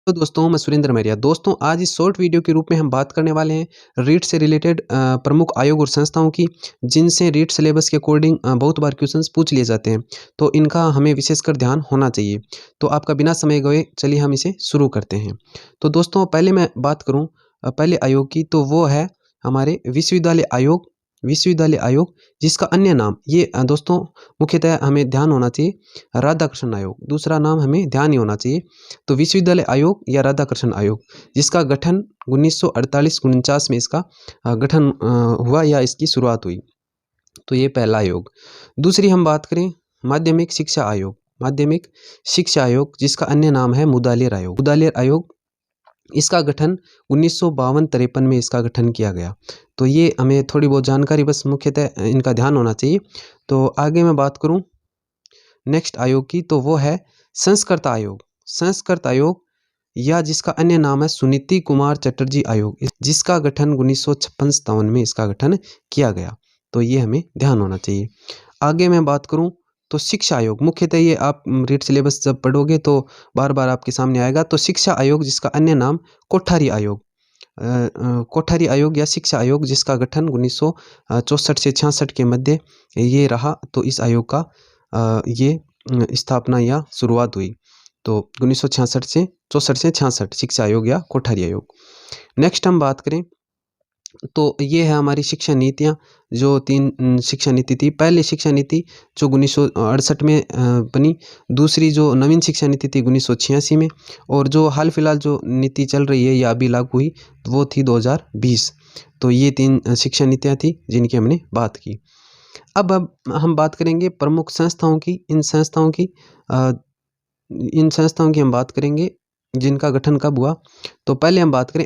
तो दोस्तों मैं सुरेंद्र मौर्य। दोस्तों आज इस शॉर्ट वीडियो के रूप में हम बात करने वाले हैं रीट से रिलेटेड प्रमुख आयोग और संस्थाओं की, जिनसे रीट सिलेबस के अकॉर्डिंग बहुत बार क्वेश्चंस पूछ लिए जाते हैं, तो इनका हमें विशेषकर ध्यान होना चाहिए। तो आपका बिना समय गए चलिए हम इसे शुरू करते हैं। तो दोस्तों पहले मैं बात करूँ पहले आयोग की, तो वो है हमारे विश्वविद्यालय आयोग, जिसका अन्य नाम ये दोस्तों मुख्यतः हमें ध्यान होना चाहिए राधाकृष्ण आयोग, दूसरा नाम हमें ध्यान ही होना चाहिए। तो विश्वविद्यालय आयोग या राधाकृष्ण आयोग, जिसका गठन 1948-49 में इसका गठन हुआ या इसकी शुरुआत हुई। तो ये पहला आयोग। दूसरी हम बात करें माध्यमिक शिक्षा आयोग, जिसका अन्य नाम है मुदालियर आयोग। इसका गठन 1952-53 में इसका गठन किया गया। तो ये हमें थोड़ी बहुत जानकारी, बस मुख्यतः इनका ध्यान होना चाहिए। तो आगे मैं बात करूं नेक्स्ट आयोग की, तो वो है संस्कृत आयोग या जिसका अन्य नाम है सुनीति कुमार चटर्जी आयोग, जिसका गठन 1956-57 में इसका गठन किया गया। तो ये हमें ध्यान होना चाहिए। आगे मैं बात करूं तो शिक्षा आयोग, मुख्यतः ये आप रीट सिलेबस जब पढ़ोगे तो बार बार आपके सामने आएगा। तो शिक्षा आयोग, जिसका अन्य नाम कोठारी आयोग या शिक्षा आयोग, जिसका गठन 1964 से 66 के मध्य ये रहा। तो इस आयोग का ये स्थापना या शुरुआत हुई। तो 1966 से 64 से 66 शिक्षा आयोग या कोठारी आयोग। नेक्स्ट हम बात करें तो ये है हमारी शिक्षा नीतियाँ, जो 3 शिक्षा नीति थी। पहली शिक्षा नीति जो 1968 में बनी, दूसरी जो नवीन शिक्षा नीति थी 1986 में, और जो हाल फिलहाल जो नीति चल रही है या अभी लागू हुई वो थी 2020। तो ये 3 शिक्षा नीतियाँ थी जिनकी हमने बात की। अब हम बात करेंगे प्रमुख संस्थाओं की। इन संस्थाओं की हम बात करेंगे जिनका गठन कब हुआ। तो पहले हम बात करें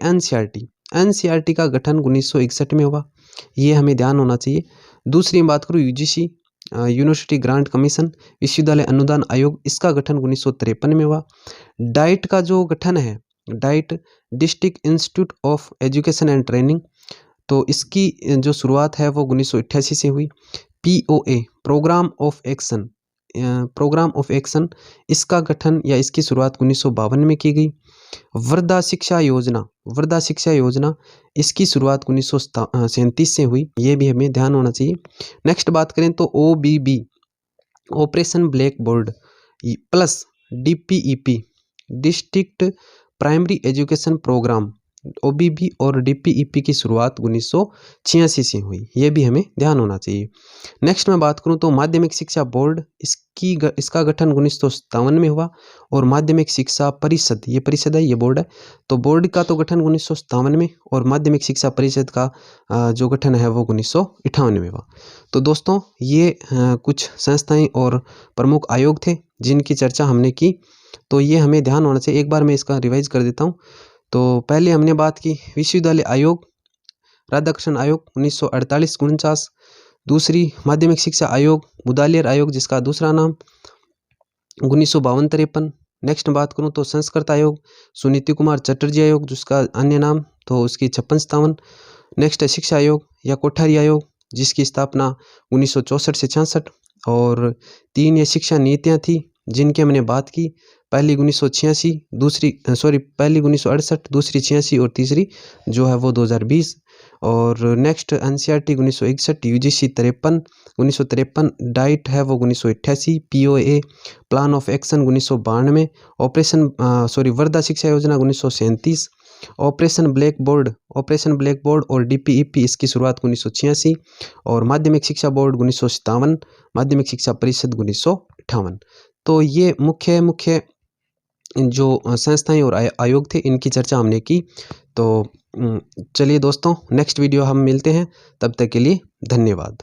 एनसीईआरटी का गठन 1961 में हुआ, ये हमें ध्यान होना चाहिए। दूसरी हम बात करूँ यूजीसी यूनिवर्सिटी ग्रांट कमीशन विश्वविद्यालय अनुदान आयोग, इसका गठन 1953 में हुआ। डाइट का जो गठन है, diet district institute of education and training, तो इसकी जो शुरुआत है वो 1988 से हुई। पीओए प्रोग्राम ऑफ एक्शन, इसका गठन या इसकी शुरुआत 1952 में की गई। वर्धा शिक्षा योजना, इसकी शुरुआत 1937 से हुई, ये भी हमें ध्यान होना चाहिए। नेक्स्ट बात करें तो OBB operation black board plus DPEP district primary education programme, OBB और डीपीईपी की शुरुआत 1986 से हुई, ये भी हमें ध्यान होना चाहिए। नेक्स्ट मैं बात करूं तो माध्यमिक शिक्षा बोर्ड, इसका गठन 1957 में हुआ। और माध्यमिक शिक्षा परिषद, ये परिषद है, ये बोर्ड है। तो बोर्ड का तो गठन 1957 में, और माध्यमिक शिक्षा परिषद का जो गठन है वो 1958 में हुआ। तो दोस्तों ये कुछ संस्थाएं और प्रमुख आयोग थे जिनकी चर्चा हमने की। तो ये हमें ध्यान होना चाहिए। एक बार मैं इसका रिवाइज कर देता हूँ। तो पहले हमने बात की विश्वविद्यालय आयोग राधाकृष्ण आयोग 1948-49, दूसरी माध्यमिक शिक्षा आयोग मुदालियर आयोग, जिसका दूसरा नाम 1952-53। नेक्स्ट बात करूं तो संस्कृत आयोग सुनीति कुमार चटर्जी आयोग, जिसका अन्य नाम तो उसकी 56-57। नेक्स्ट है शिक्षा आयोग या कोठारी आयोग, जिसकी स्थापना 1964 से 66। और 3 ये शिक्षा नीतियाँ थी जिनकी हमने बात की। पहली 1968, पहली 1968, दूसरी 86 और तीसरी जो है वो 2020। और नेक्स्ट एनसीईआरटी 1961, यूजीसी 1953, डाइट है वो 1988, POA plan of action 1992, Wardha शिक्षा योजना 1937, ऑपरेशन ब्लैक बोर्ड और डीपीईपी, इसकी शुरुआत 1986, और माध्यमिक शिक्षा बोर्ड 1957, माध्यमिक शिक्षा परिषद 1958। तो ये मुख्य जो संस्थाएं और आयोग थे, इनकी चर्चा हमने की। तो चलिए दोस्तों नेक्स्ट वीडियो हम मिलते हैं, तब तक के लिए धन्यवाद।